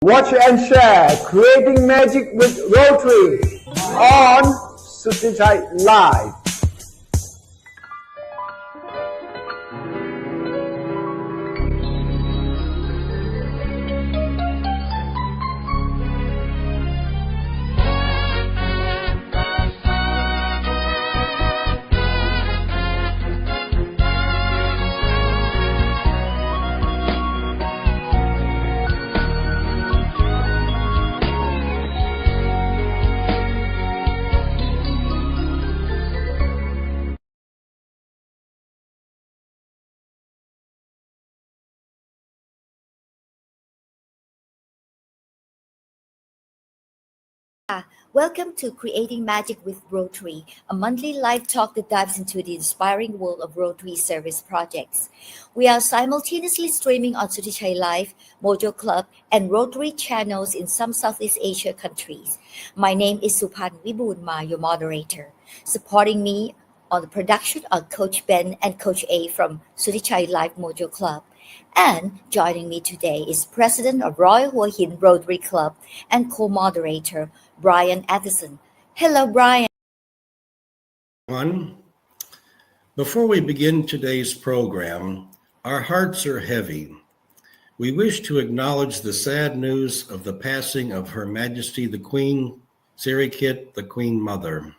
Watch and share Creating Magic with Rotary on Suharto Live. Welcome to Creating Magic with Rotary, a monthly live talk that dives into the inspiring world of Rotary service projects. We are simultaneously streaming on Suharto Live, Mojo Club, and Rotary channels in some Southeast Asia countries. My name is Supan, Wiboonma, your moderator. Supporting me on the production are Coach Ben and Coach A from Suharto Live Mojo Club. And joining me today is President of Royal Hua Hin Rotary Club and Co-Moderator, Brian Addison. Hello, Brian. Before we begin today's program, our hearts are heavy. We wish to acknowledge the sad news of the passing of Her Majesty the Queen Sirikit, the Queen Mother.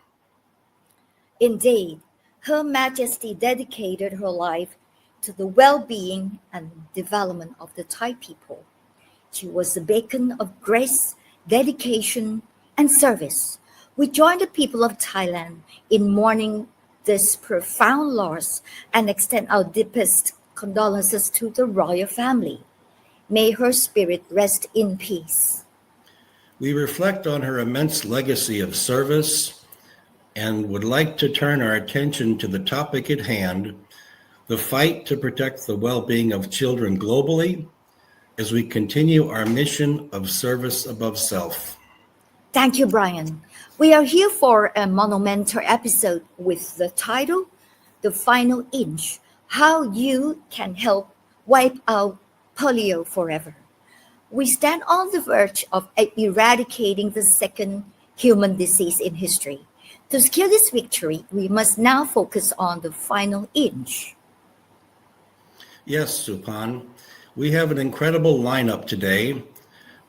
Indeed, Her Majesty dedicated her life to the well-being and development of the Thai people. She was a beacon of grace, dedication, and service. We join the people of Thailand in mourning this profound loss and extend our deepest condolences to the royal family. May her spirit rest in peace. We reflect on her immense legacy of service and would like to turn our attention to the topic at hand, the fight to protect the well-being of children globally, as we continue our mission of service above self. Thank you, Brian. We are here for a monumental episode with the title, The Final Inch, How You Can Help Wipe Out Polio Forever. We stand on the verge of eradicating the second human disease in history. To secure this victory, we must now focus on the final inch. Yes, Supan. We have an incredible lineup today.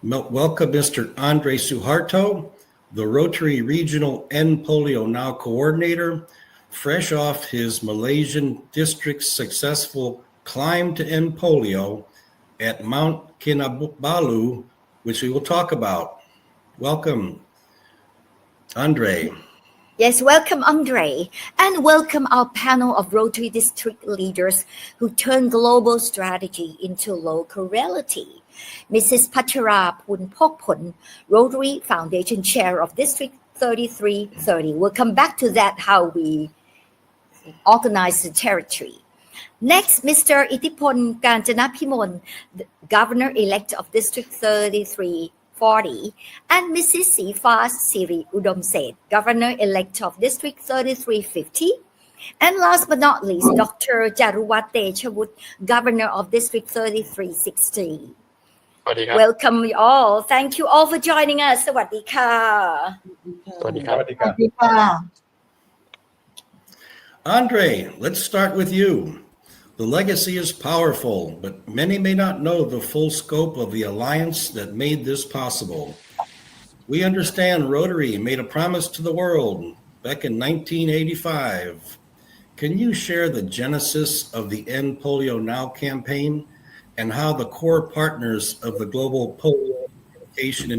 Welcome Mr. Andre Suharto, the Rotary Regional EndPolioNow Coordinator, fresh off his Malaysian district's successful climb to end polio at Mount Kinabalu, which we will talk about. Welcome, Andre. Yes, welcome, Andre, and welcome our panel of Rotary District leaders who turn global strategy into local reality. Mrs. Patchara Phulphokphol, Rotary Foundation Chair of District 3330. We'll come back to that, how we organize the territory. Next, Mr. Itthipol Kanjanapimol, the Governor-elect of District 3340, and Mrs. Srifa Siriudomseth, Governor-elect of District 3350. And last but not least, Dr. Jarruwat Techawut, Governor of District 3360. Welcome you all. Thank you all for joining us. สวัสดีค่ะ Andre, let's start with you. The legacy is powerful, but many may not know the full scope of the alliance that made this possible. We understand Rotary made a promise to the world back in 1985. Can you share the genesis of the End Polio Now campaign and how the core partners of the Global Polio Education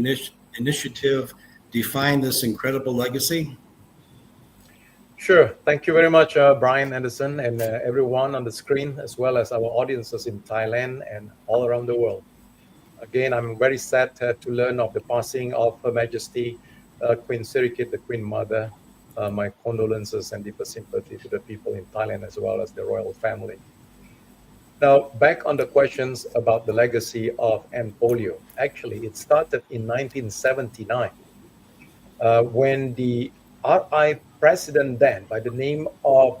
Initiative define this incredible legacy? Sure. Thank you very much, Brian Anderson, and everyone on the screen, as well as our audiences in Thailand and all around the world. Again, I'm very sad to learn of the passing of Her Majesty Queen Sirikit, the Queen Mother. My condolences and deepest sympathy to the people in Thailand, as well as the royal family. Now, back on the questions about the legacy of End Polio. Actually, it started in 1979 when the RI president then, by the name of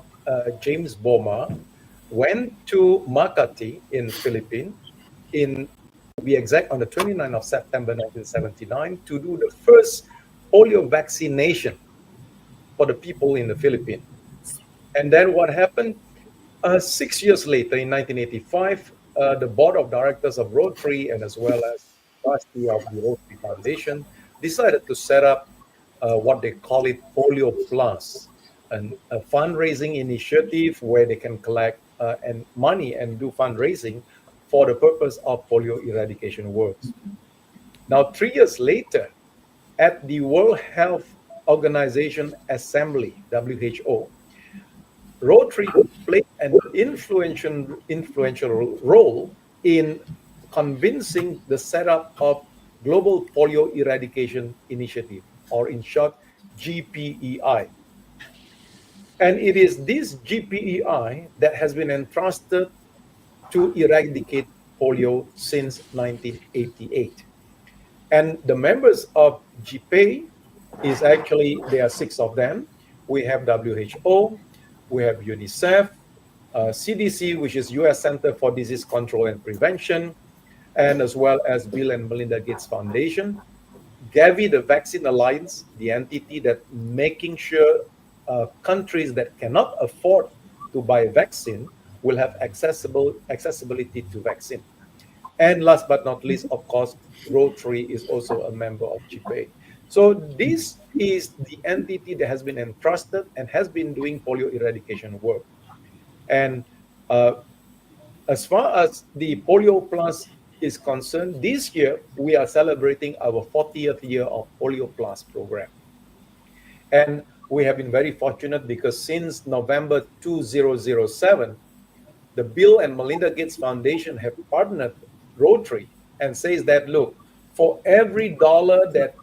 James Wiboonma, went to Makati in Philippines in to be exact, on the 29th of September 1979, to do the first polio vaccination for the people in the Philippines. And then what happened? 6 years later, in 1985, the board of directors of Rotary and as well as trustee of the Rotary Foundation decided to set up what they call it Polio Plus, a fundraising initiative where they can collect and money and do fundraising for the purpose of polio eradication works. Now, 3 years later, at the World Health Organization Assembly, WHO, Rotary played an influential role in convincing the setup of Global Polio Eradication Initiative, or in short, GPEI. And it is this GPEI that has been entrusted to eradicate polio since 1988. And the members of GPEI is actually, there are 6 of them. We have WHO, we have UNICEF, CDC, which is US Center for Disease Control and Prevention, and as well as Bill and Melinda Gates Foundation, Gavi, the Vaccine Alliance, the entity that making sure countries that cannot afford to buy vaccine will have accessibility to vaccine. And last but not least, of course, Rotary is also a member of GPEI. So this is the entity that has been entrusted and has been doing polio eradication work. And as far as the Polio Plus is concerned, this year we are celebrating our 40th year of Polio Plus program. And we have been very fortunate because since November 2007, the Bill and Melinda Gates Foundation have partnered Rotary and says that, look, for every dollar that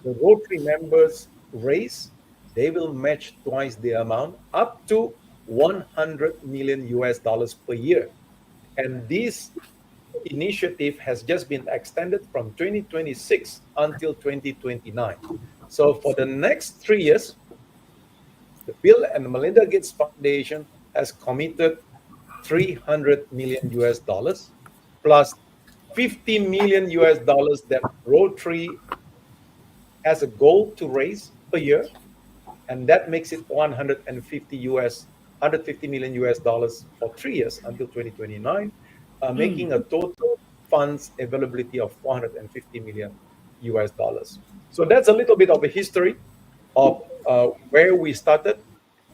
the Rotary members raise, they will match twice the amount, up to $100 million per year. And this initiative has just been extended from 2026 until 2029. So for the next 3 years, the Bill and Melinda Gates Foundation has committed $300 million plus $50 million that Rotary has a goal to raise per year, and that makes it $150 million for 3 years until 2029, making a total funds availability of $450 million. So that's a little bit of a history of where we started,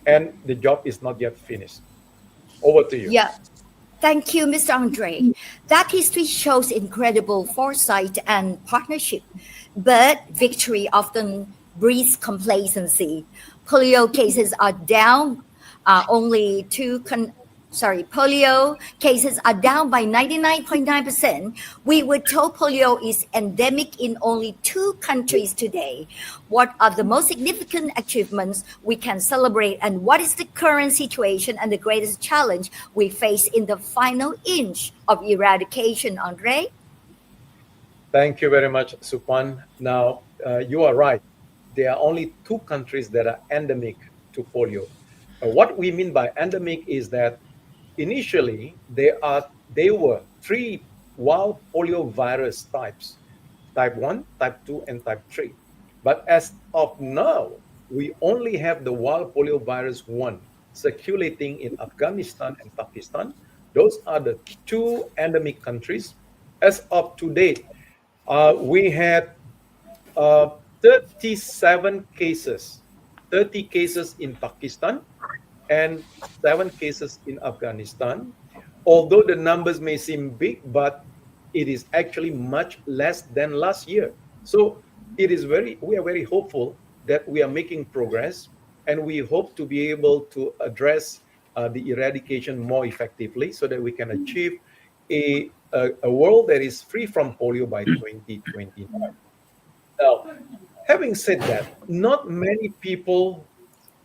and the job is not yet finished. Over to you. Yeah. Thank you, Mr. Andre. That history shows incredible foresight and partnership, but victory often breeds complacency. Polio cases are down polio cases are down by 99.9%. We were told polio is endemic in only 2 countries today. What are the most significant achievements we can celebrate, and what is the current situation and the greatest challenge we face in the final inch of eradication, Andre? Thank you very much, Supan. Now, you are right. There are only 2 countries that are endemic to polio. What we mean by endemic is that initially there were 3 wild polio virus types: type 1, type 2, and type 3. But as of now, we only have the wild polio virus 1 circulating in Afghanistan and Pakistan. Those are the 2 endemic countries. As of today, we had 37 cases, 30 cases in Pakistan and 7 cases in Afghanistan. Although the numbers may seem big, but it is actually much less than last year. So we are very hopeful that we are making progress, and we hope to be able to address the eradication more effectively so that we can achieve a world that is free from polio by 2029. Now, having said that, not many people,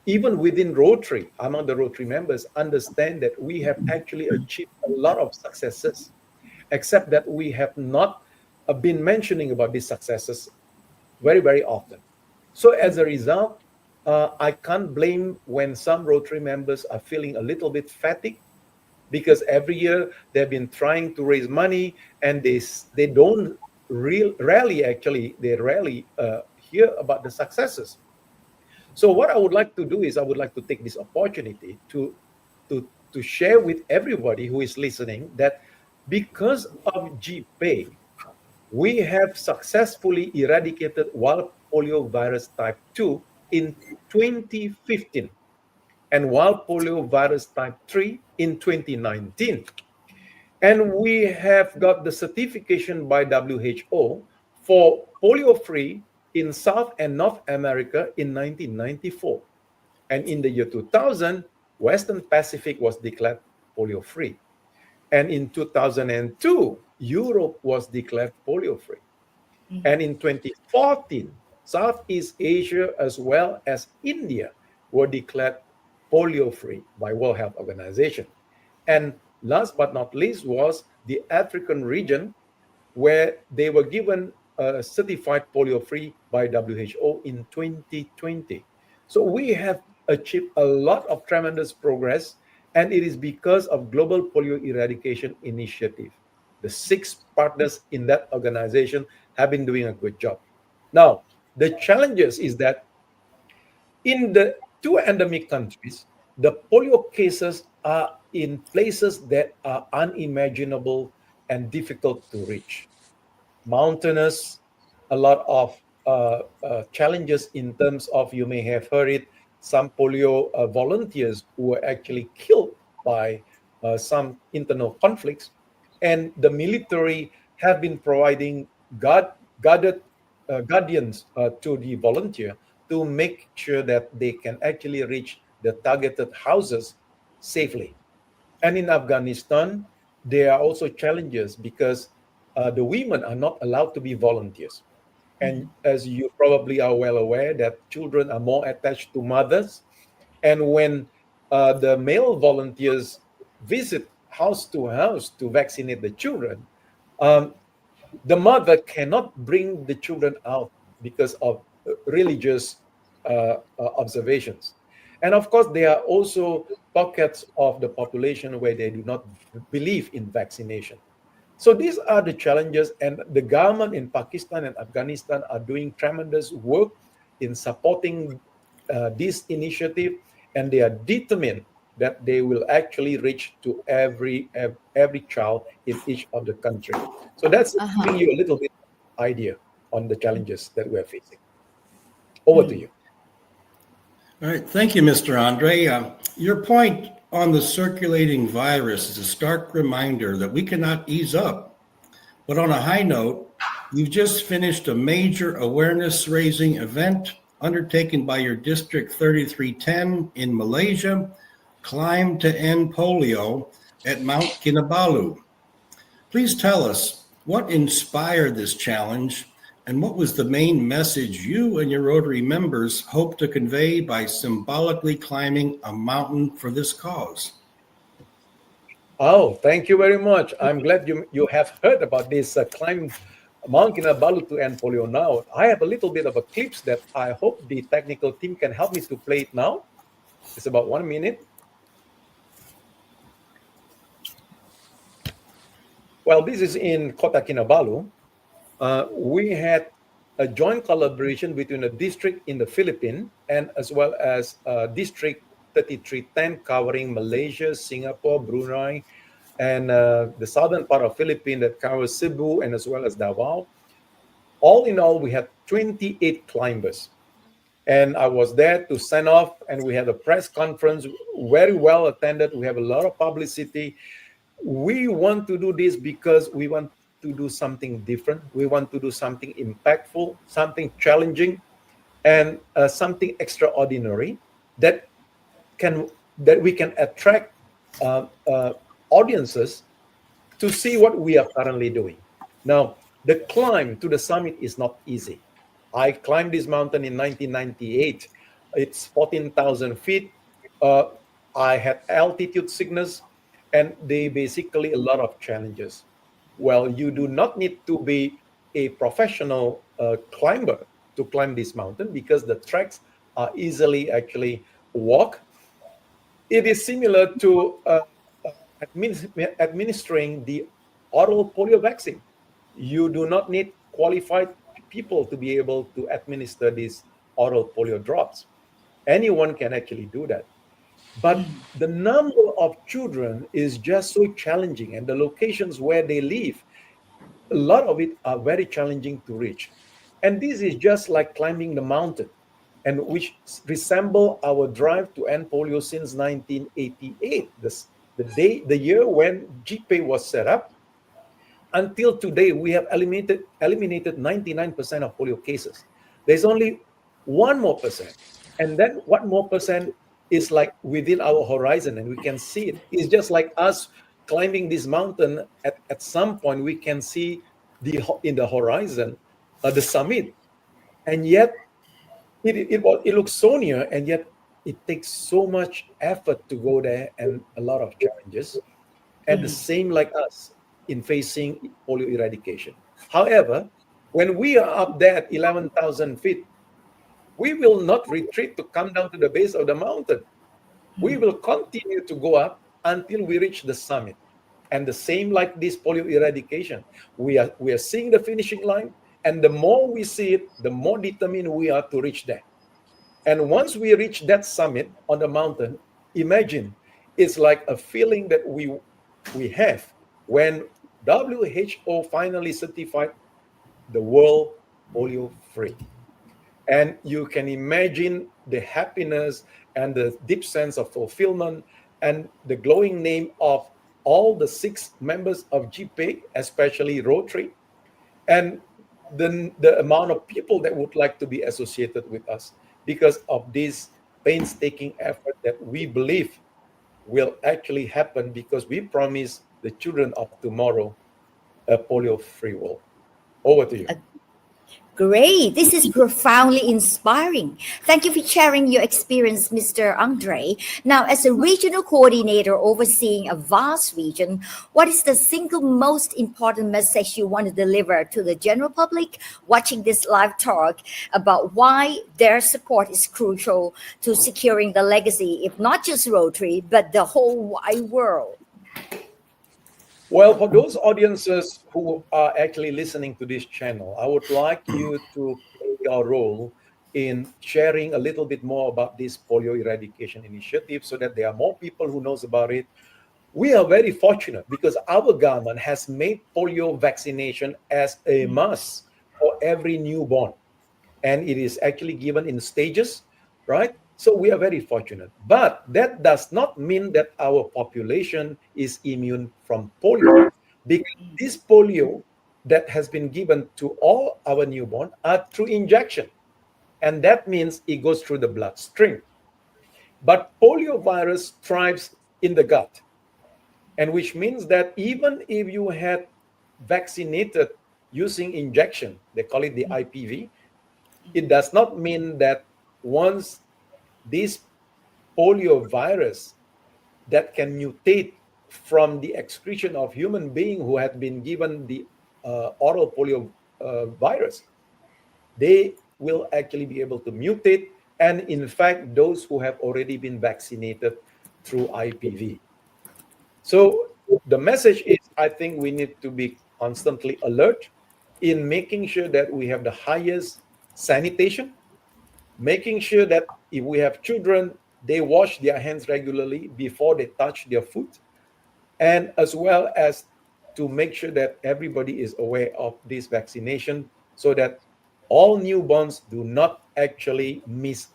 even within Rotary, among the Rotary members, understand that we have actually achieved a lot of successes, except that we have not been mentioning about these successes very, very often. So as a result, I can't blame when some Rotary members are feeling a little bit fatigued because every year they've been trying to raise money, and they don't rarely hear about the successes. So what I would like to do is I would like to take this opportunity to share with everybody who is listening that because of GPay, we have successfully eradicated wild polio virus type 2 in 2015 and wild polio virus type 3 in 2019. And we have got the certification by WHO for polio-free in South and North America in 1994. And in the year 2000, Western Pacific was declared polio-free. And in 2002, Europe was declared polio-free. And in 2014, Southeast Asia as well as India were declared polio-free by World Health Organization. And last but not least was the African region, where they were given certified polio-free by WHO in 2020. So we have achieved a lot of tremendous progress, and it is because of Global Polio Eradication Initiative. The 6 partners in that organization have been doing a good job. Now, the challenges is that in the 2 endemic countries, the polio cases are in places that are unimaginable and difficult to reach. Mountainous, a lot of challenges in terms of, you may have heard it, some polio volunteers who were actually killed by some internal conflicts. And the military have been providing guardians to the volunteer to make sure that they can actually reach the targeted houses safely. And in Afghanistan, there are also challenges because the women are not allowed to be volunteers. And as you probably are well aware, that children are more attached to mothers. And when the male volunteers visit house to house to vaccinate the children, the mother cannot bring the children out because of religious observations. And of course, there are also pockets of the population where they do not believe in vaccination. So these are the challenges, and the government in Pakistan and Afghanistan are doing tremendous work in supporting this initiative, and they are determined that they will actually reach to every child in each of the country. So that's giving you a little bit of idea on the challenges that we are facing. Over to you. All right. Thank you, Mr. Andre. Your point on the circulating virus is a stark reminder that we cannot ease up. But on a high note, you've just finished a major awareness-raising event undertaken by your District 3310 in Malaysia, Climb to End Polio at Mount Kinabalu. Please tell us what inspired this challenge and what was the main message you and your Rotary members hope to convey by symbolically climbing a mountain for this cause? Oh, thank you very much. I'm glad you have heard about this climb Mount Kinabalu to End Polio Now. I have a little bit of a clips that I hope the technical team can help me to play it now. It's about 1 minute. Well, this is in Kota Kinabalu. We had a joint collaboration between a district in the Philippines and as well as District 3310 covering Malaysia, Singapore, Brunei, and the southern part of Philippines that covers Cebu and as well as Davao. All in all, we had 28 climbers. And I was there to sign off, and we had a press conference, very well attended. We have a lot of publicity. We want to do this because we want to do something different. We want to do something impactful, something challenging, and something extraordinary that we can attract audiences to see what we are currently doing. Now, the climb to the summit is not easy. I climbed this mountain in 1998. It's 14,000 feet. I had altitude sickness, and they basically a lot of challenges. Well, you do not need to be a professional climber to climb this mountain because the tracks are easily actually walk. It is similar to administering the oral polio vaccine. You do not need qualified people to be able to administer these oral polio drops. Anyone can actually do that. But the number of children is just so challenging, and the locations where they live, a lot of it are very challenging to reach. And this is just like climbing the mountain, and which resemble our drive to end polio since 1988, the year when GPay was set up. Until today, we have eliminated 99% of polio cases. There's only 1% more, and then 1% more is like within our horizon, and we can see it. It's just like us climbing this mountain. At some point, we can see in the horizon the summit, and yet it looks so near, and yet it takes so much effort to go there and a lot of challenges. And the same like us in facing polio eradication. However, when we are up there at 11,000 feet, we will not retreat to come down to the base of the mountain. We will continue to go up until we reach the summit. And the same like this polio eradication. We are seeing the finishing line, and the more we see it, the more determined we are to reach there. And once we reach that summit on the mountain, imagine it's like a feeling that we have when WHO finally certified the world polio free. And you can imagine the happiness and the deep sense of fulfillment and the glowing name of all the 6 members of GPay, especially Rotary, and the amount of people that would like to be associated with us because of this painstaking effort that we believe will actually happen, because we promise the children of tomorrow a polio-free world. Over to you. Great. This is profoundly inspiring. Thank you for sharing your experience, Mr. Andre. Now, as a regional coordinator overseeing a vast region, what is the single most important message you want to deliver to the general public watching this live talk about why their support is crucial to securing the legacy, if not just Rotary, but the whole wide world? Well, for those audiences who are actually listening to this channel, I would like you to play your role in sharing a little bit more about this polio eradication initiative so that there are more people who knows about it. We are very fortunate because our government has made polio vaccination as a must for every newborn. And it is actually given in stages, right? So we are very fortunate. But that does not mean that our population is immune from polio, because this polio that has been given to all our newborn are through injection. And that means it goes through the bloodstream. But polio virus thrives in the gut. And which means that even if you had vaccinated using injection, they call it the IPV, it does not mean that once this polio virus that can mutate from the excretion of human being who had been given the oral polio virus, they will actually be able to mutate, and in fact, those who have already been vaccinated through IPV. So the message is, I think we need to be constantly alert in making sure that we have the highest sanitation, making sure that if we have children, they wash their hands regularly before they touch their food, and as well as to make sure that everybody is aware of this vaccination so that all newborns do not actually miss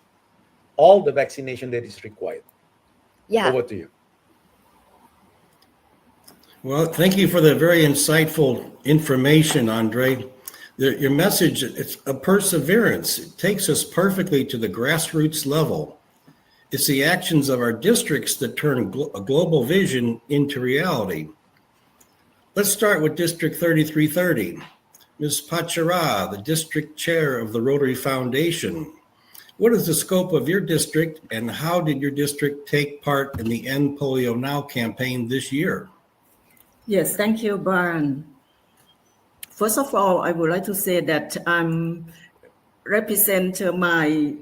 all the vaccination that is required. Yeah. Over to you. Well, thank you for the very insightful information, Andre. Your message, it's a perseverance. It takes us perfectly to the grassroots level. It's the actions of our districts that turn a global vision into reality. Let's start with District 3330. Ms. Patchara, the district chair of the Rotary Foundation. What is the scope of your district, and how did your district take part in the EndPolioNow campaign this year? Yes, thank you, Brian. First of all, I would like to say that I'm represent my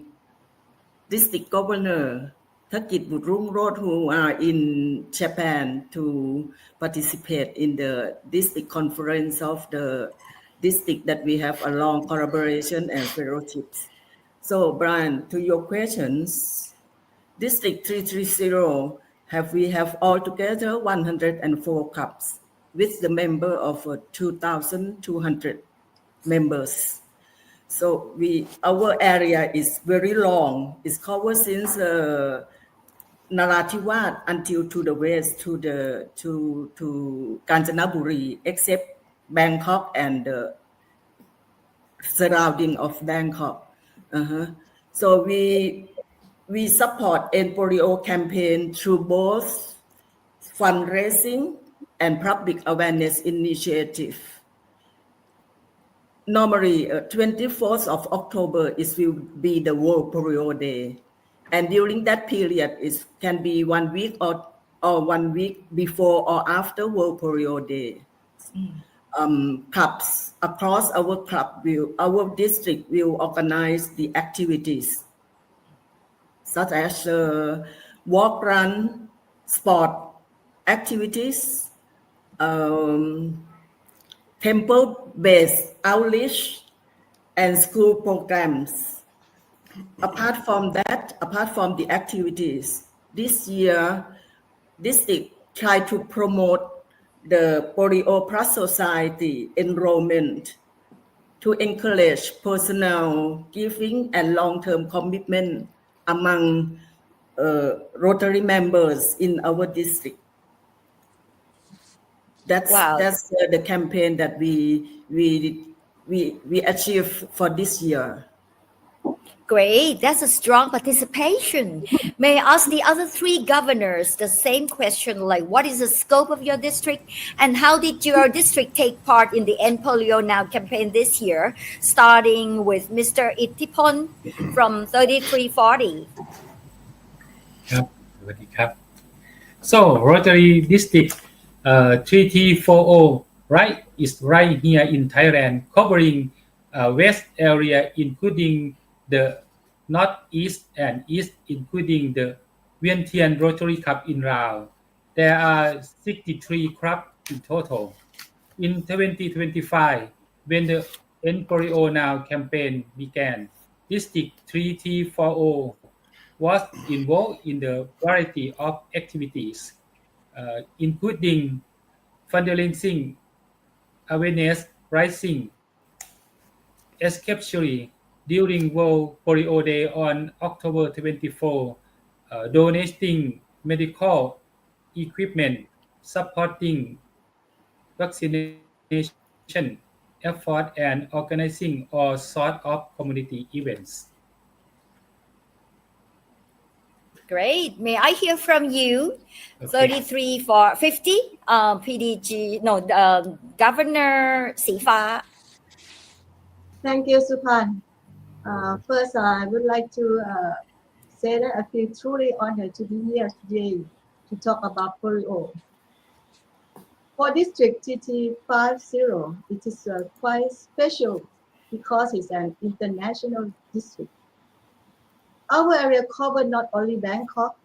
district governor Thakit Budrungrod, who are in Japan to participate in the district conference of the district that we have a long collaboration and fellowships. So, Brian, to your questions, District 330 we have altogether 104 clubs with the member of 2,200 members. So our area is very long. It's covered since Narathiwat until to the west to Kanchanaburi, except Bangkok and the surrounding of Bangkok. So we support EndPolio campaign through both fundraising and public awareness initiative. Normally, 24th of October will be the World Polio Day. And during that period, it can be 1 week or 1 week before or after World Polio Day. Clubs across our district will organize the activities such as walk, run, sport activities, temple-based outreach, and school programs. Apart from the activities, this year, district tried to promote the Polio Plus Society enrollment to encourage personal giving and long-term commitment among Rotary members in our district. That's the campaign that we achieved for this year. Great, that's a strong participation. May I ask the other 3 governors the same question, like what is the scope of your district and how did your district take part in the EndPolioNow campaign this year, starting with Mr. Itthipol from 3340. ครับ สวัสดีครับ So Rotary District 3340 right is right here in Thailand, covering west area including the northeast and east, including the Vientiane Rotary Club in Laos. There are 63 clubs in total. In 2025, when the EndPolioNow campaign began, District 3340 was involved in the variety of activities, including fundraising, awareness raising, especially during World Polio Day on October 24, donating medical equipment, supporting vaccination effort, and organizing all sorts of community events. Great. May I hear from you? Okay. 3350, Governor Srifa. Thank you, Supan. First, I would like to say that I feel truly honored to be here today to talk about polio. For District TT50, it is quite special because it's an international district. Our area covers not only Bangkok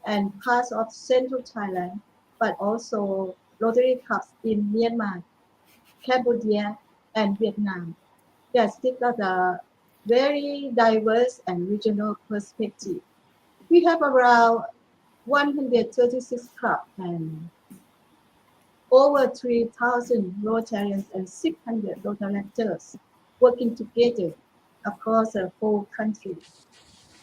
and parts of central Thailand, but also Rotary clubs in Myanmar, Cambodia, and Vietnam. That stick out a very diverse and regional perspective. We have around 136 clubs and over 3,000 Rotarians and 600 Moderators working together across the whole country,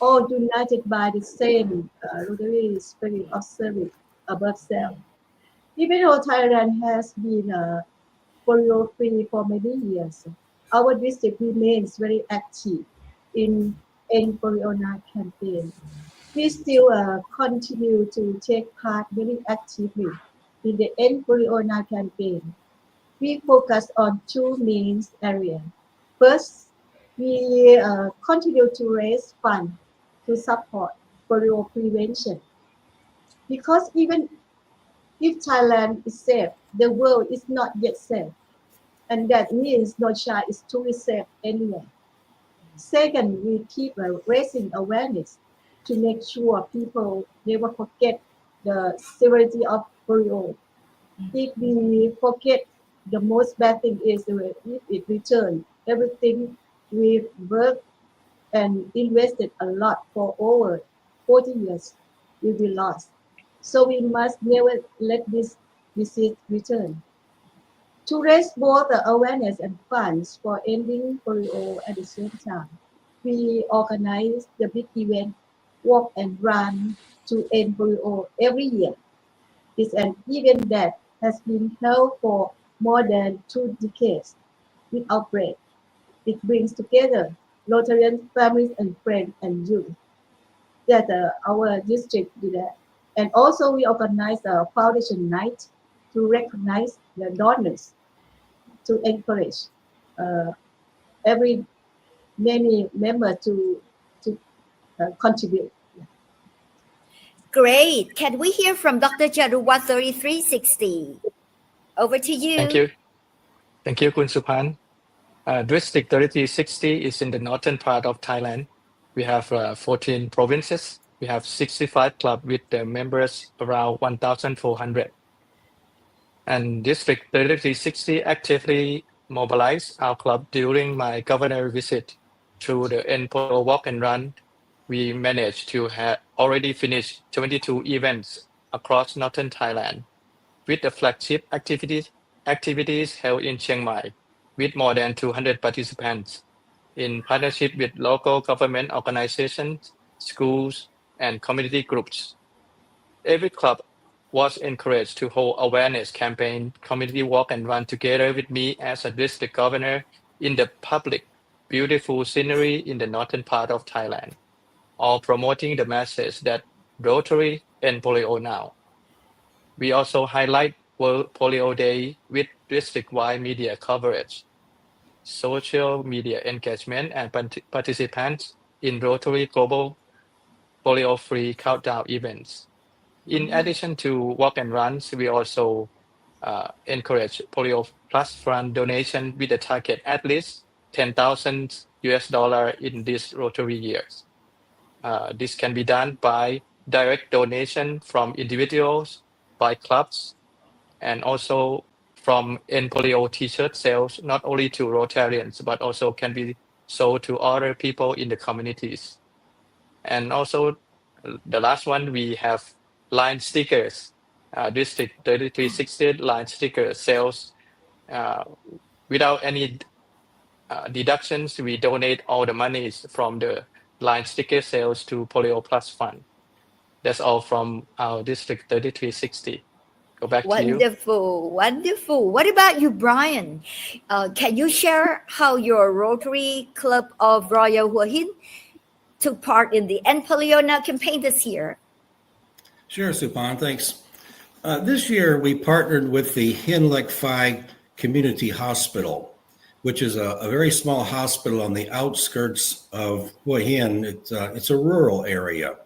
all united by the same Rotary spirit of service above self. Even though Thailand has been polio-free for many years, our district remains very active in EndPolioNow campaign. We still continue to take part very actively in the EndPolioNow campaign. We focus on 2 main areas. First, we continue to raise funds to support polio prevention. Because even if Thailand is safe, the world is not yet safe. And that means no child is truly safe anywhere. Second, we keep raising awareness to make sure people never forget the severity of polio. If we forget, the most bad thing is if it returns. Everything we've worked and invested a lot for over 40 years will be lost. So we must never let this disease return. To raise both the awareness and funds for ending polio at the same time, we organize the big event, Walk and Run to End Polio every year. It's an event that has been held for more than 2 decades without break. It brings together Rotarian families and friends and youth that our district do that. And also we organize a foundation night to recognize the donors, to encourage every many members to contribute. Great. Can we hear from Dr. Jarruwat 3360? Over to you. Thank you. Thank you, Kun Supan. District 3360 is in the northern part of Thailand. We have 14 provinces. We have 65 clubs with the members around 1,400. And District 3360 actively mobilized our club during my governor visit. Through the EndPolio Walk and Run, we managed to have already finished 22 events across northern Thailand, with the flagship activities held in Chiang Mai, with more than 200 participants, in partnership with local government organizations, schools, and community groups. Every club was encouraged to hold awareness campaign, community walk and run together with me as a district governor in the public, beautiful scenery in the northern part of Thailand, all promoting the message that Rotary and Polio now. We also highlight World Polio Day with district-wide media coverage, social media engagement, and participants in Rotary Global Polio-free countdown events. In addition to walk and runs, we also encourage Polio Plus Fund donation with a target at least $10,000 in this Rotary years. This can be done by direct donation from individuals, by clubs, and also from EndPolio t-shirt sales, not only to Rotarians, but also can be sold to other people in the communities. And also the last one, we have line stickers, District 3360 line sticker sales. Without any deductions, we donate all the monies from the line sticker sales to Polio Plus Fund. That's all from our District 3360. Go back to you. Wonderful, wonderful. What about you, Brian? Can you share how your Rotary Club of Royal Hua Hin took part in the EndPolioNow campaign this year? Sure, Supan, thanks. This year, we partnered with the Hin Lek Phai Community Hospital, which is a very small hospital on the outskirts of Hua Hin. It's a rural area.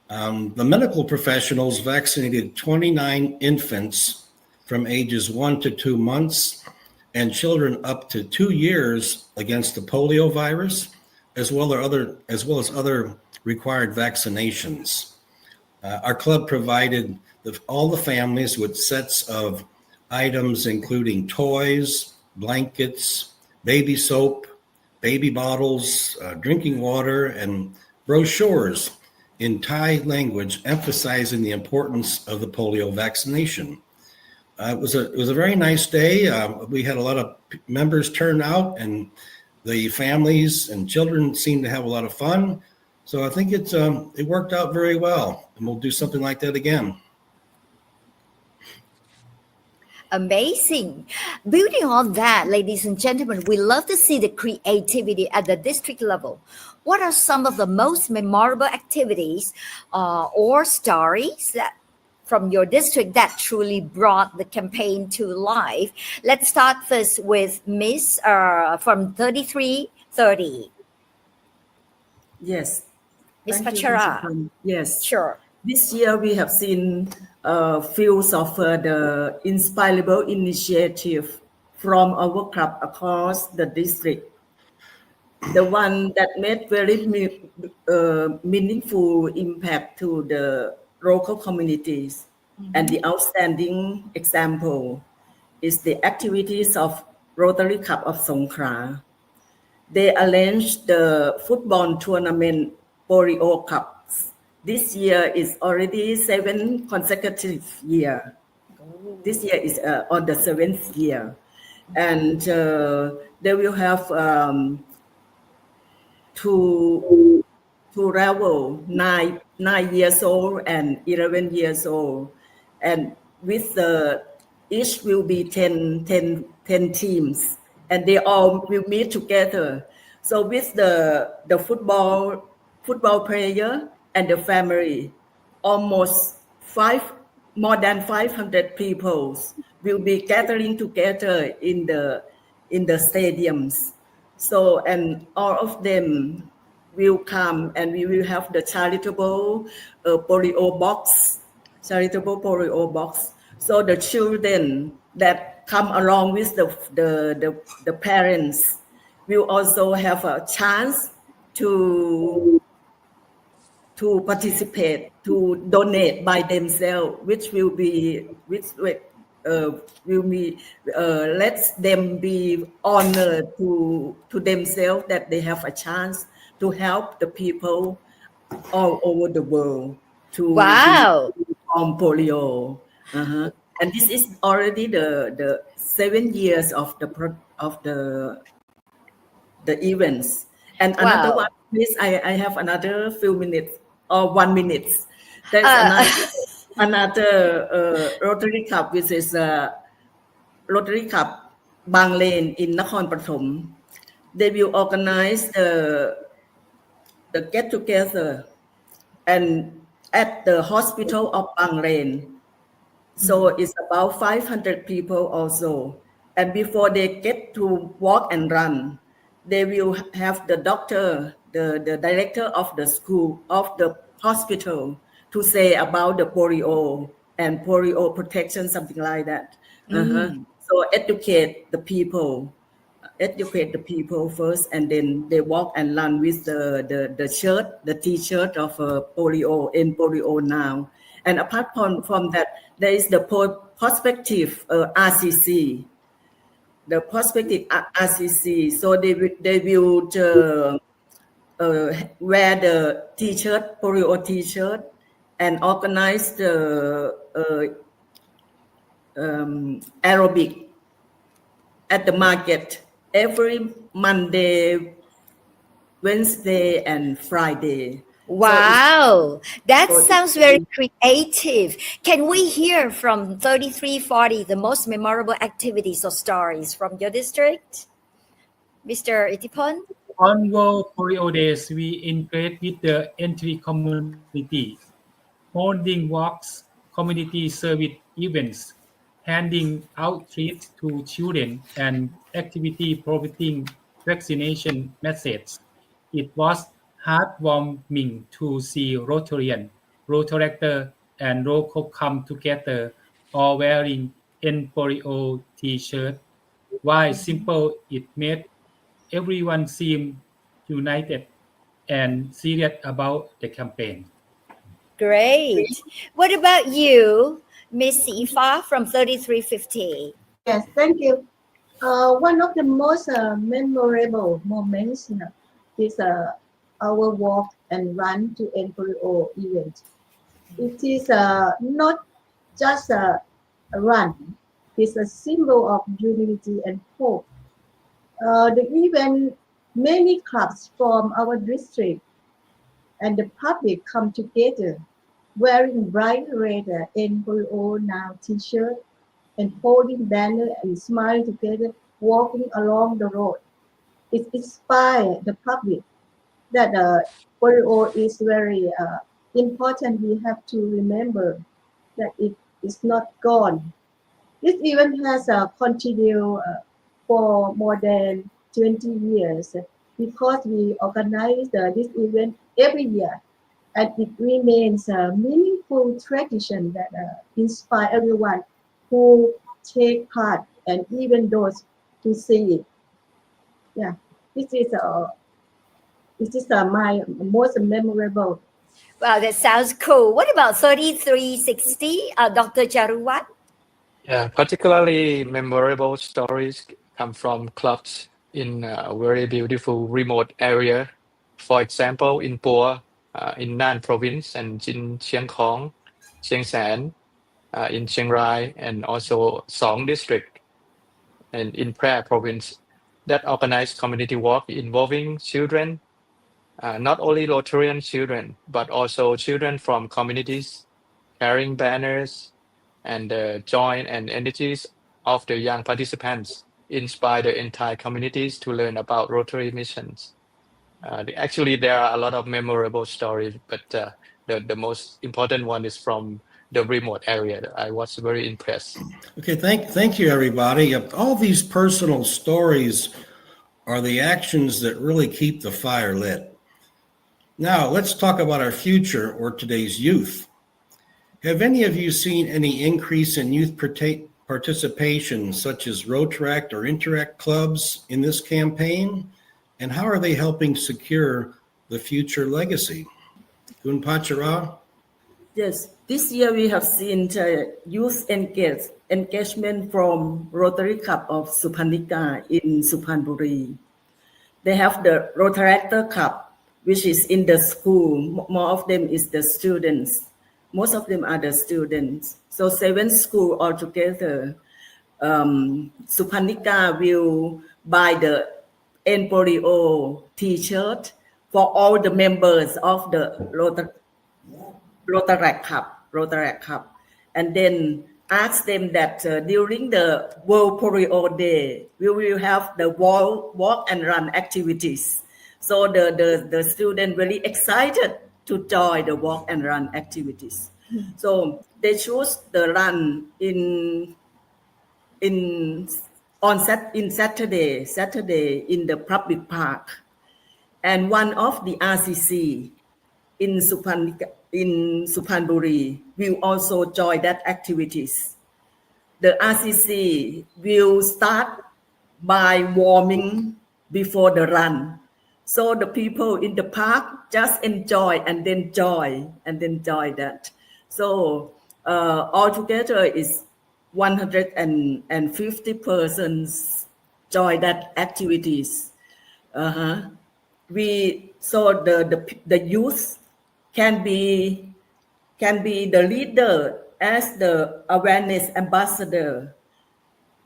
The medical professionals vaccinated 29 infants from ages 1 to 2 months and children up to 2 years against the polio virus, as well as other required vaccinations. Our club provided all the families with sets of items including toys, blankets, baby soap, baby bottles, drinking water, and brochures in Thai language emphasizing the importance of the polio vaccination. It was a very nice day. We had a lot of members turn out, and the families and children seemed to have a lot of fun. So I think it worked out very well, and we'll do something like that again. Amazing. Building on that, ladies and gentlemen, we love to see the creativity at the district level. What are some of the most memorable activities or stories that from your district that truly brought the campaign to life? Let's start first with Miss from 3330. Yes. Miss Thank you, Patchara. Supan. Yes. Sure. This year we have seen fields of the inspirable initiative from our club across the district. the one that made very meaningful impact to the local communities. And the outstanding example is the activities of Rotary Club of Songkhla. They arranged the football tournament Polio Cups. This year is already 7 consecutive year. This year is on the 7th year. And they will have two level, 9 years old and 11 years old. And with each will be 10 teams, and they all will meet together. So with the football player and the family, almost more than 500 people will be gathering together in the stadiums. So, and all of them will come, and we will have the charitable polio box. So the children that come along with the parents will also have a chance to participate, to donate by themselves, which will let them be honored to themselves that they have a chance to help the people all over the world to from polio. And this is already the 7 years of the events. And another one, please, I have another few minutes or 1 minute. There's another Rotary Club, which is Rotary Club Bang Lane in Nakhon Pathom. They will organize the get together and at the hospital of Bang Lane. So it's about 500 people also. And before they get to walk and run, they will have the doctor, the director of the school, of the hospital, to say about the polio and polio protection, something like that. So educate the people first, and then they walk and run with the shirt, the T-shirt of polio, EndPolioNow. And apart from that, there is the prospective RCC. The prospective RCC. So they will wear the T-shirt, polio T-shirt, and organize the aerobic at the market every Monday, Wednesday, and Friday. Wow, that sounds very creative. Can we hear from 3340 the most memorable activities or stories from your district? Mr. Itthipol? On World Polio Days, we integrate with the entry community, holding walks, community service events, handing out treats to children, and activity providing vaccination messages. It was heartwarming to see Rotarian, Rotarator, and local come together, all wearing EndPolio T-shirt. While simple, it made everyone seem united and serious about the campaign. Great. What about you, Miss Srifa from 3350? Yes, thank you. One of the most memorable moments is our walk and run to EndPolio event. It is not just a run, it's a symbol of unity and hope. The event, many clubs from our district and the public come together wearing bright red EndPolioNow t-shirt and holding banner and smiling together, walking along the road. It inspires the public that polio is very important. We have to remember that it is not gone. This event has continued for more than 20 years because we organize this event every year, and it remains a meaningful tradition that inspires everyone who take part and even those who see it. Yeah, this is This is my most memorable. Wow, that sounds cool. What about 3360, Dr. Jarruwat? Yeah, particularly memorable stories come from clubs in a very beautiful remote area. For example, in Pua, in Nan province, and in Chiang Khong, Chiang San, in Chiang Rai, and also Song district, and in Phra province, that organized community work involving children, not only Rotarian children, but also children from communities carrying banners, and the joy and energies of the young participants inspire the entire communities to learn about Rotary missions. Actually, there are a lot of memorable stories, but the most important one is from the remote area. I was very impressed. Okay, thank you, everybody. All these personal stories are the actions that really keep the fire lit. Now, let's talk about our future or today's youth. Have any of you seen any increase in youth participation, such as Rotaract or Interact clubs in this campaign? And how are they helping secure the future legacy? Kun Patchara? Yes, this year we have seen youth engagement from Rotary Club of Supanika in Suphanburi. They have the Rotaractor Club, which is in the school. More of them is the students. Most of them are the students. So 7 schools altogether. Supanika will buy the EndPolio T-shirt for all the members of the Rotaract Club, and then ask them that during the World Polio Day, we will have the walk and run activities. So the student very excited to join the walk and run activities. So they choose the run on Saturday in the public park, and one of the RCC in Suphanburi will also join that activities. The RCC will start by warming before the run. So the people in the park just enjoy and then joy that. So altogether is 150 persons join that activities. So the youth can be the leader as the awareness ambassador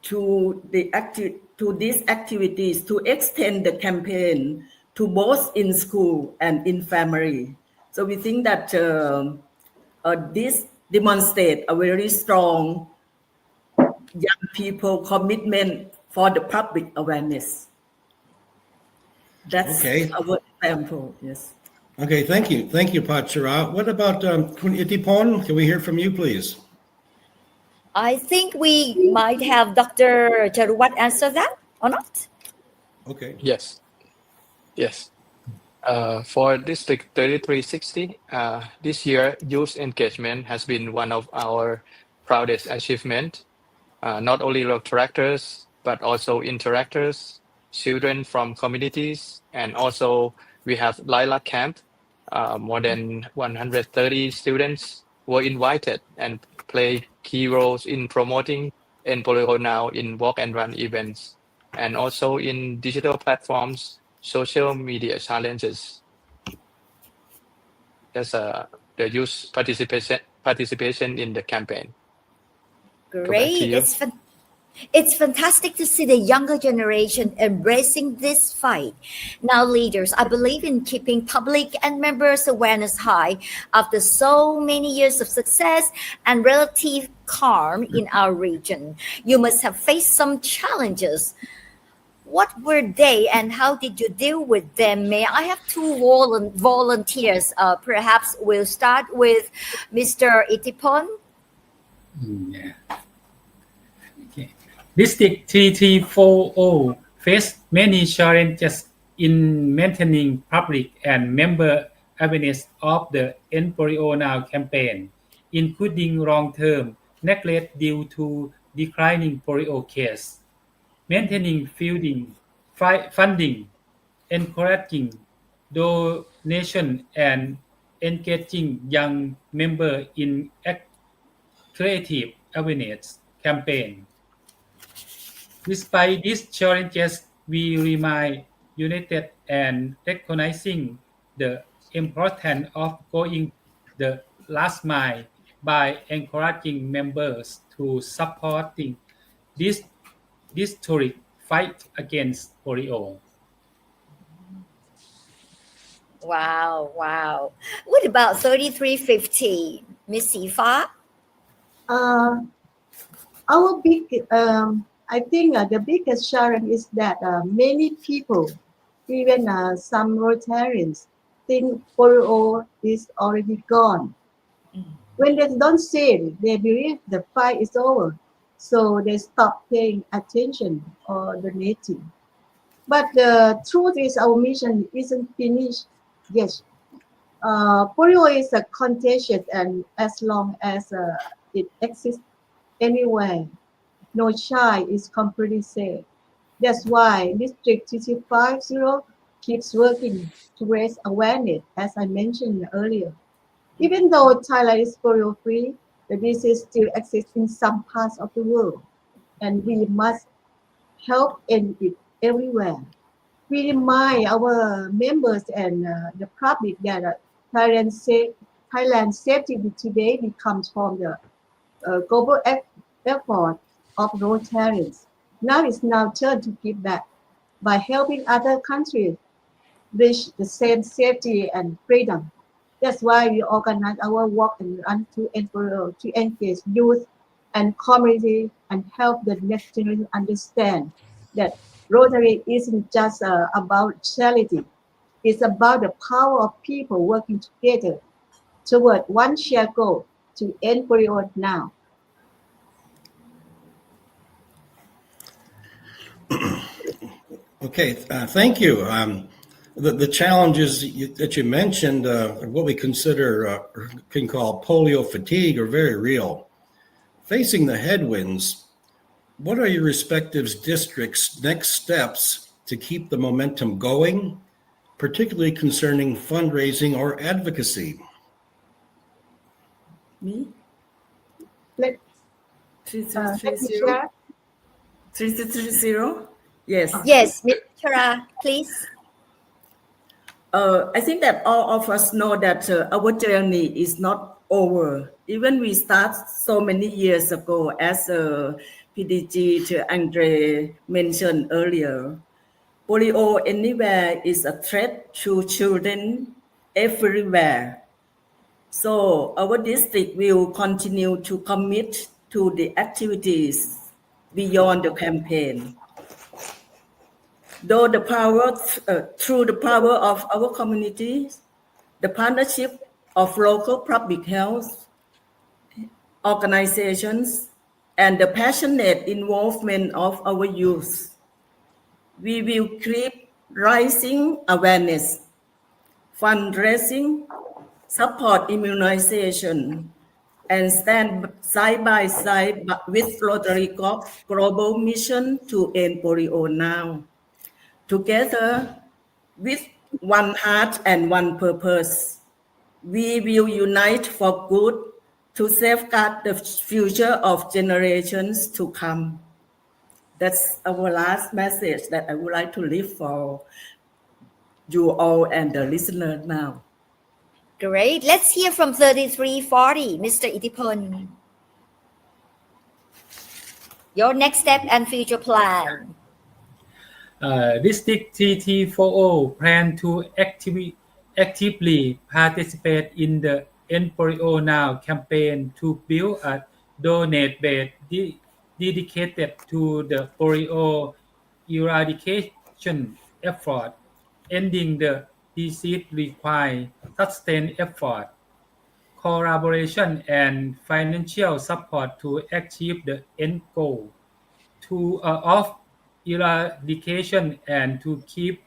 to these activities, to extend the campaign to both in school and in family. So we think that this demonstrates a very strong young people commitment for the public awareness. That's our example. Yes. Okay, thank you. Thank you, Patchara. What about Kun Itthipol? Can we hear from you, please? I think we might have Dr. Jarruwat answer that or not? Okay. Yes. For District 3360, this year, youth engagement has been one of our proudest achievements. Not only Rotaractors, but also interactors, children from communities, and also we have Lilac Camp. More than 130 students were invited and play key roles in promoting EndPolioNow in walk and run events, and also in digital platforms, social media challenges. That's the youth participation in the campaign. Great. It's fantastic to see the younger generation embracing this fight. Now, leaders, I believe in keeping public and members' awareness high. After so many years of success and relative calm in our region, you must have faced some challenges. What were they and how did you deal with them? May I have 2 volunteers? Perhaps we'll start with Mr. Itthipol. Yeah. Okay. District 3340 faced many challenges in maintaining public and member awareness of the EndPolioNow campaign, including long-term neglect due to declining polio cases, maintaining funding, encouraging donation and engaging young members in creative awareness campaign. Despite these challenges, we remain united and recognizing the importance of going the last mile by encouraging members to supporting this historic fight against polio. Wow. What about 3350, Miss Srifa? Uh, our I think the biggest challenge is that many people, even some Rotarians, think polio is already gone. When they don't see it, they believe the fight is over, so they stop paying attention or donating. But the truth is, our mission isn't finished yet. Polio is a contagious, and as long as it exists anywhere, no child is completely safe. That's why District 350 keeps working to raise awareness, as I mentioned earlier. Even though Thailand is polio-free, the disease still exists in some parts of the world, and we must help end it everywhere. We remind our members and the public that Thailand's safety today comes from the global effort of Rotarians. Now it's now turn to give back by helping other countries reach the same safety and freedom. That's why we organize our walk and run to EndPolio to engage youth and community and help the next generation understand that Rotary isn't just about charity. It's about the power of people working together toward one shared goal to end polio now. Okay, thank you. The challenges that you mentioned, what we consider can call polio fatigue, are very real. Facing the headwinds, what are your respective districts' next steps to keep the momentum going, particularly concerning fundraising or advocacy? Me? Let, Let let me me share. 3330? Yes. Yes, Ms. Patchara, please. I think that all of us know that our journey is not over. Even we start so many years ago, as PDG to Andre mentioned earlier. Polio anywhere is a threat to children everywhere. So our district will continue to commit to the activities beyond the campaign. Though the power, through the power of our communities, the partnership of local public health organizations, and the passionate involvement of our youth, we will keep raising awareness, fundraising, support immunization, and stand side by side with Rotary global mission to end polio now. Together, with one heart and one purpose, we will unite for good to safeguard the future of generations to come. That's our last message that I would like to leave for you all and the listener now. Great. Let's hear from 3340, Mr. Itthipol. Your next step and future plan. District TT40 plan to actively participate in the EndPolioNow campaign to build a donate base dedicated to the polio eradication effort. Ending the disease requires sustained effort, collaboration, and financial support to achieve the end goal of eradication and to keep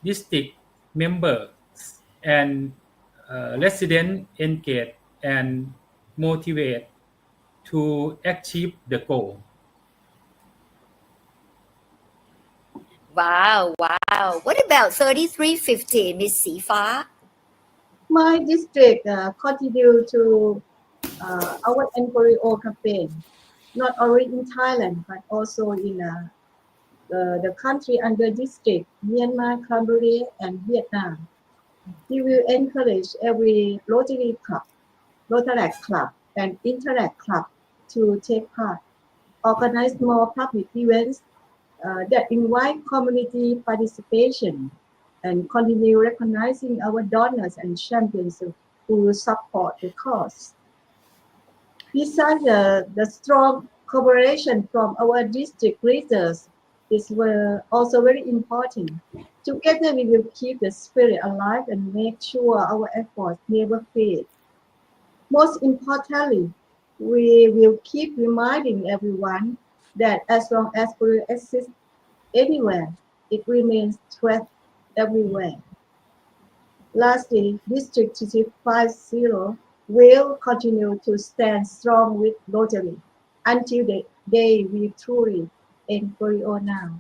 district members and residents engaged and motivated to achieve the goal. Wow. What about 3350, Miss Srifa? My district continue to our EndPolio campaign, not only in Thailand but also in the country under district, Myanmar, Cambodia, and Vietnam. We will encourage every Rotary Club, Rotaract Club, and Interact Club to take part, organize more public events that invite community participation, and continue recognizing our donors and champions who support the cause. Besides the strong cooperation from our district leaders is also very important. Together we will keep the spirit alive and make sure our efforts never fade. Most importantly, we will keep reminding everyone that as long as polio exists anywhere, it remains threat everywhere. Lastly, District 250 will continue to stand strong with Rotary until the day we truly end polio now.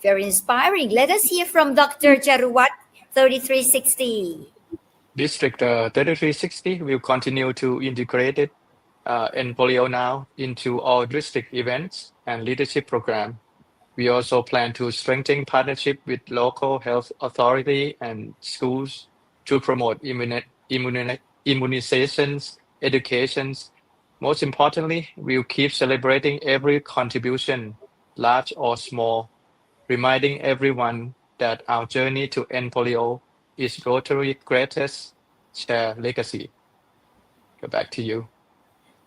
Very inspiring. Let us hear from Dr. Jarruwat 3360. District 3360 will continue to integrate EndPolioNow into all district events and leadership program. We also plan to strengthen partnership with local health authority and schools to promote immunizations, educations. Most importantly, we'll keep celebrating every contribution, large or small, reminding everyone that our journey to end polio is Rotary's greatest shared legacy. Go back to you.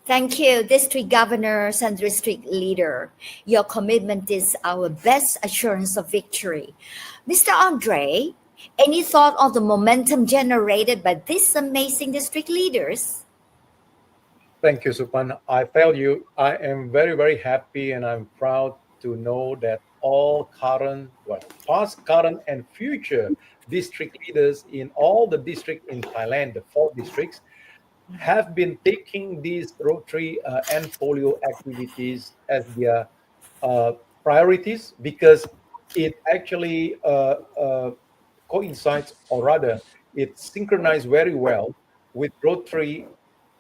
Thank you, district governors and district leader. Your commitment is our best assurance of victory. Mr. Andre, any thought on the momentum generated by these amazing district leaders? Thank you, Supan. I tell you, I am very, very happy and I'm proud to know that all past, current, and future district leaders in all the districts in Thailand, the 4 districts, have been taking these Rotary and polio activities as their priorities because it actually coincides, or rather, it synchronized very well with Rotary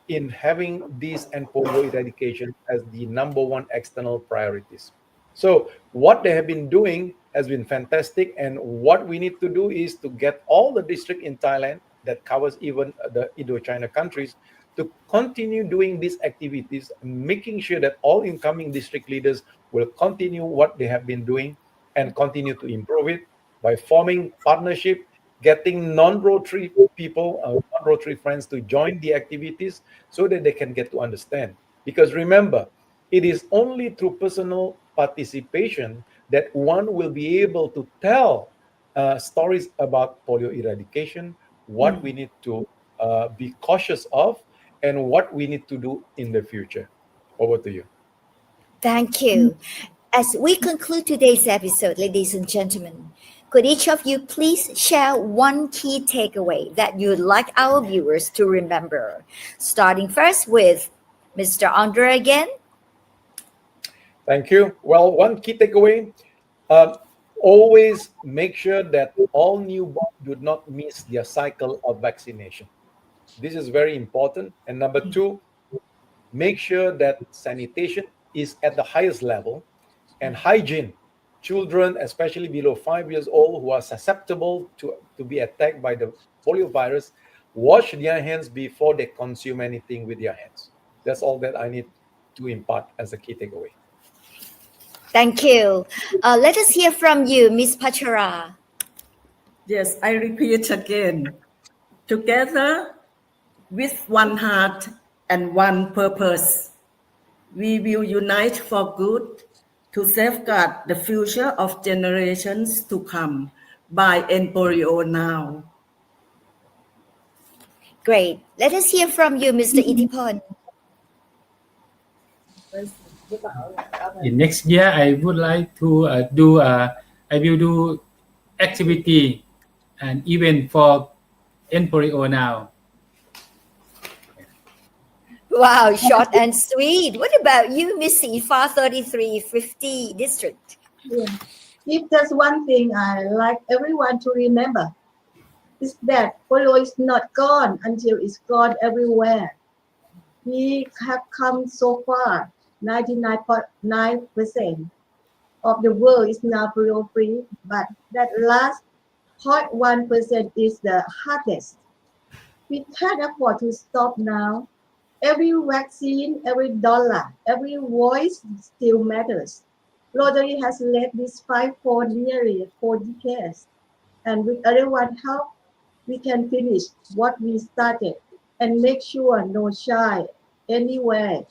in having this and polio eradication as the #1 external priorities. So what they have been doing has been fantastic, and what we need to do is to get all the districts in Thailand that covers even the Indochina countries to continue doing these activities, making sure that all incoming district leaders will continue what they have been doing and continue to improve it by forming partnership, getting non-Rotary people, non-Rotary friends to join the activities so that they can get to understand. Because remember, it is only through personal participation that one will be able to tell stories about polio eradication, what we need to be cautious of, and what we need to do in the future. Over to you. Thank you. As we conclude today's episode, ladies and gentlemen, could each of you please share one key takeaway that you'd like our viewers to remember? Starting first with Mr. Andre again. Thank you. Well, one key takeaway, always make sure that all newborns do not miss their cycle of vaccination. This is very important. And number 2, make sure that sanitation is at the highest level and hygiene. Children, especially below 5 years old, who are susceptible to be attacked by the polio virus, wash their hands before they consume anything with their hands. That's all that I need to impart as a key takeaway. Thank you. Let us hear from you, Ms. Patchara. Yes, I repeat again. Together with one heart and one purpose, we will unite for good to safeguard the future of generations to come by EndPolioNow. Great. Let us hear from you, Mr. Itthipol. In next year, I would like to I will do activity and event for EndPolioNow. Wow, short and sweet. What about you, Miss Srifa 3350 district? Yeah. If there's one thing I like everyone to remember, is that polio is not gone until it's gone everywhere. We have come so far. 99.9% of the world is now polio free, but that last 0.1% is the hardest. We can't afford to stop now. Every vaccine, every dollar, every voice still matters. Rotary has led this fight for nearly 4 decades, and with everyone's help, we can finish what we started and make sure no child anywhere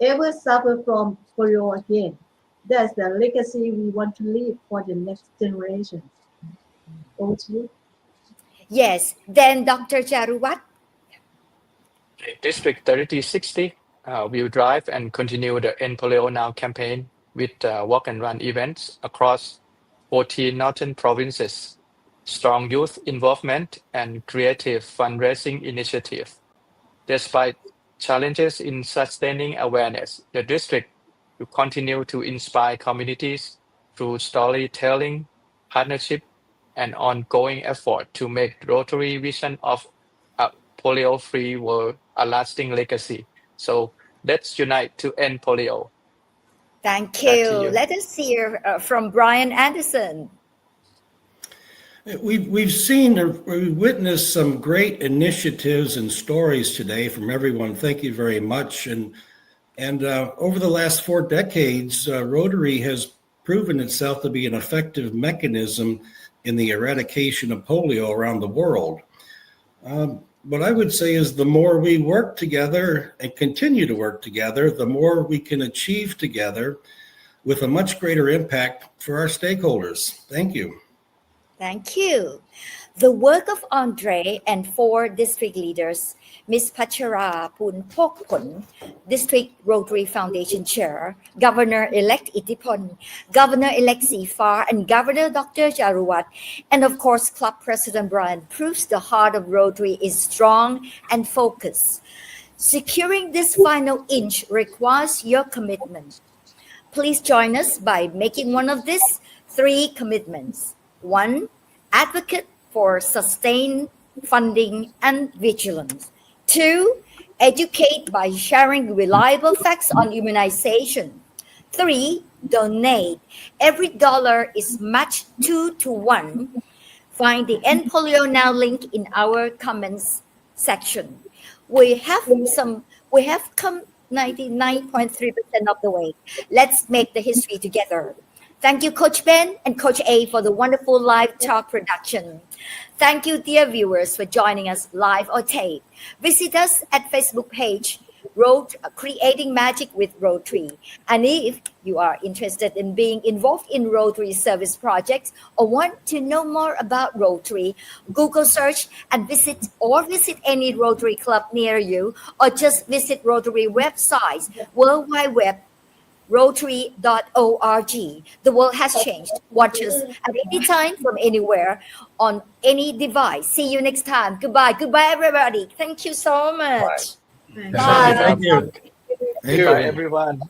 ever suffer from polio again. That's the legacy we want to leave for the next generation. Over to you. Yes, then Dr. Jarruwat. District 3060 will drive and continue the EndPolioNow campaign with walk and run events across 14 northern provinces, strong youth involvement, and creative fundraising initiative. Despite challenges in sustaining awareness, the district will continue to inspire communities through storytelling, partnership, and ongoing effort to make Rotary vision of a polio-free world a lasting legacy. So let's unite to end polio. Thank Back to you. you. Let us hear from Brian Anderson. We've seen or we've witnessed some great initiatives and stories today from everyone. Thank you very much. And over the last 4 decades, Rotary has proven itself to be an effective mechanism in the eradication of polio around the world. What I would say is the more we work together and continue to work together, the more we can achieve together with a much greater impact for our stakeholders. Thank you. Thank you. The work of Andre and 4 district leaders, Ms. Patchara Phulphokphol, District Rotary Foundation Chair, Governor-elect Itthipol, Governor-elect Srifa, and Governor Dr. Jarruwat, and of course Club President Brian, proves the heart of Rotary is strong and focused. Securing this final inch requires your commitment. Please join us by making one of these 3 commitments. 1, advocate for sustained funding and vigilance. 2, educate by sharing reliable facts on immunization. 3, donate. Every dollar is matched 2 to 1. Find the EndPolioNow link in our comments section. We have come 99.3% of the way. Let's make the history together. Thank you, Coach Ben and Coach A, for the wonderful live talk production. Thank you, dear viewers, for joining us live or tape. Visit us at Facebook page, Creating Magic with Rotary. And if you are interested in being involved in Rotary service projects or want to know more about Rotary, Google search and visit any Rotary club near you, or just visit Rotary websites, World Wide Web, Rotary.org. The world has changed. Watch us at any time from anywhere on any device. See you next time. Goodbye. Goodbye, everybody. Thank you so much. Thank you. Goodbye, everyone.